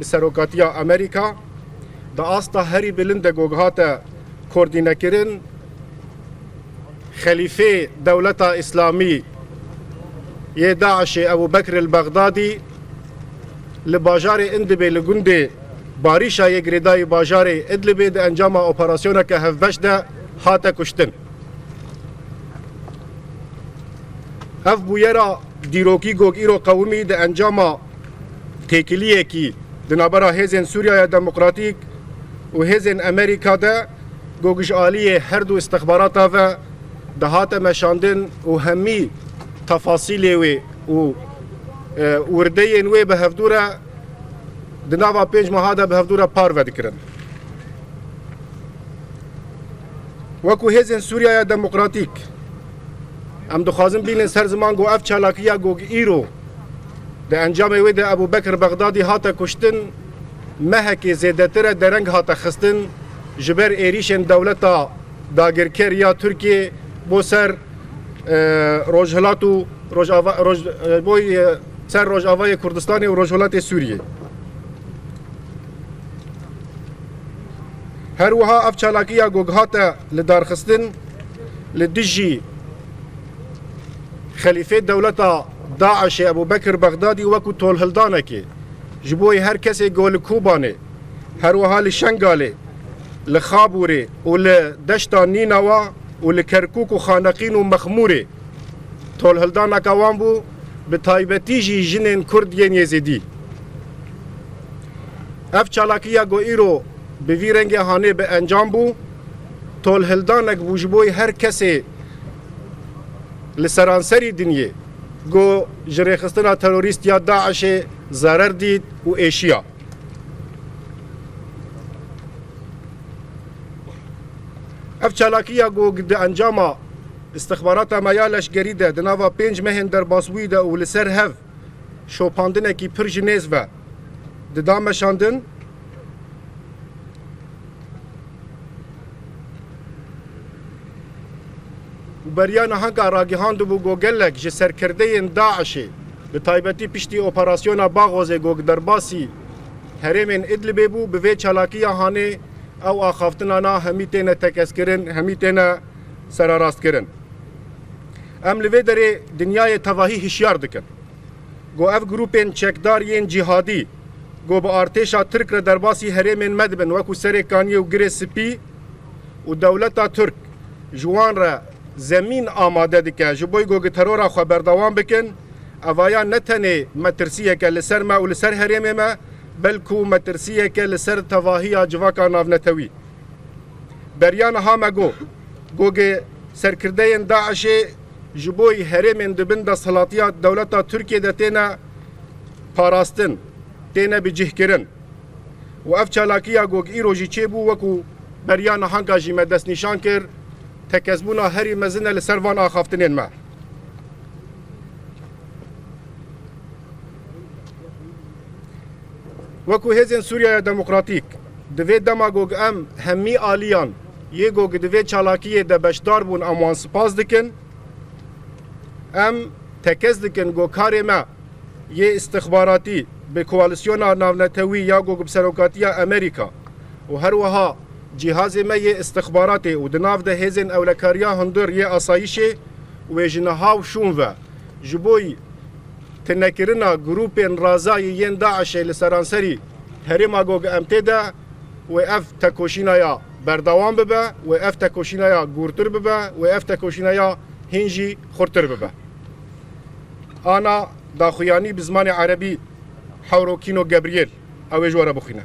بسروکاتیا امریکا دا آستا هری بلند گوگهات کوردینه کرن خلیفه دولت اسلامی یه داعش ابو بکر البغدادی لباجار اندبه لگنده باریشا یک ردای باجار ادلبه ده انجام اپراسیونه که هفبش ده هاته کشتن هف بویرا دیروکی گوگ ایرو قومی ده انجام تکلیه کی دنابرا هزین سوریه دموکراتیک و هزین امریکا ده گوگش آلیه هر دو استخباراتا و ده هاته مشاندن و همی تفاصیلی و وردین وی به هفدوره دناوا 5 ماه ده به هفدوره پارو دکرن وکو هزین سوریه دموکراتیک ام دخوازم بینن سر زمان گو اف چالاکیا گوگ ایرو ده انجام وی ده ابو بکر بغدادی هاته کشتن مهک زیدتر درنگ هاته خستن جبر ایریشن دولتا داگرکر یا ترکیه بو سر روجهلاتو سر روجاوای کردستان و روجهلات سوریه هر وها اف چالاکیا گوگ هاته لدارخستن لدجی خلیفه دولتا داعش ابو بکر بغدادی وکو طول هلدانه که جبوی هر کسی گول کوبانه هر وها لشنگاله لخابوره و لدشتا نینوا و لکرکوک و خانقین و مخموره طول هلدانه کوان بو به تایبتی جی جنین کردین یزیدی اف چالاکیا گو ایرو به ویرنگ هانه به انجام بو طول هلدانه بو جبوی هر کسی لسرانسری دنیه گو جریخستنا تروریست یا داعش ضرر دید و ایشیا اف چالاکیا گو ده انجام استخبارات مایالش گریده دناوا 5 مهن در باسوی ده و لسر هف شوپاندنه کی پرجنیز و ددامشاندن بریان هنگا راگیهاند بو گوگلک جه سرکرده داعشی به تایبتی پشتی اپراسیون باغوزه گوگ درباسی هرمین ادلبه بو به چالاکی هانه او آخافتنانا همی تینه تکس کرن همی تینه سراراست کرن ام لوی داره دنیای تواهی هشیار دکن گو اف گروپین چکدارین جهادی گو با ارتشا ترک را درباسی هرمین مدبن وکو سرکانی و گره سپی و دولتا ترک جوان را زمین آماده دکه جبوی گوگ ترورا خبردوان بکن اوایا نتنه مترسیه که لسر ما و لسر هرم ما بلکو مترسیه که لسر تواهی جواکا ناونتوی بریان ها گوگ سرکرده داعش جبوی هرم دبند صلاتیات دولتا ترکیه ده تینا پاراستن تینا بجه کرن و اف چالاکیا گوگ ایرو جی چه بو وکو بریان هنگا جی مدست نشان کر تکذبونا هری مزنه لسروان آخافتنین ما وکو هزین سوریه دموکراتیک دوی دماغوگ ام همی آلیان یه گوگ دوی چالاکیه ده بشدار بون اموان سپاس دکن ام تکز دکن گو کاری ما یه استخباراتی به کوالیسیون ناونتوی یا گوگ بسروکاتی امریکا و هر وها جهاز ما یه استخباراتی و دناف ده هزین اولکاریا هندر یه آسایشه و جنها و شون و جبوی تنکرنا گروپین رازای ین داعش لسرانسری هرما گوگ امتده و اف تکوشینایا بردوام ببه و اف تکوشینایا گورتر ببه و اف تکوشینایا هنجی خورتر ببه آنا داخویانی بزمان عربی حوروکینو گبریل اوی جوارا بخینه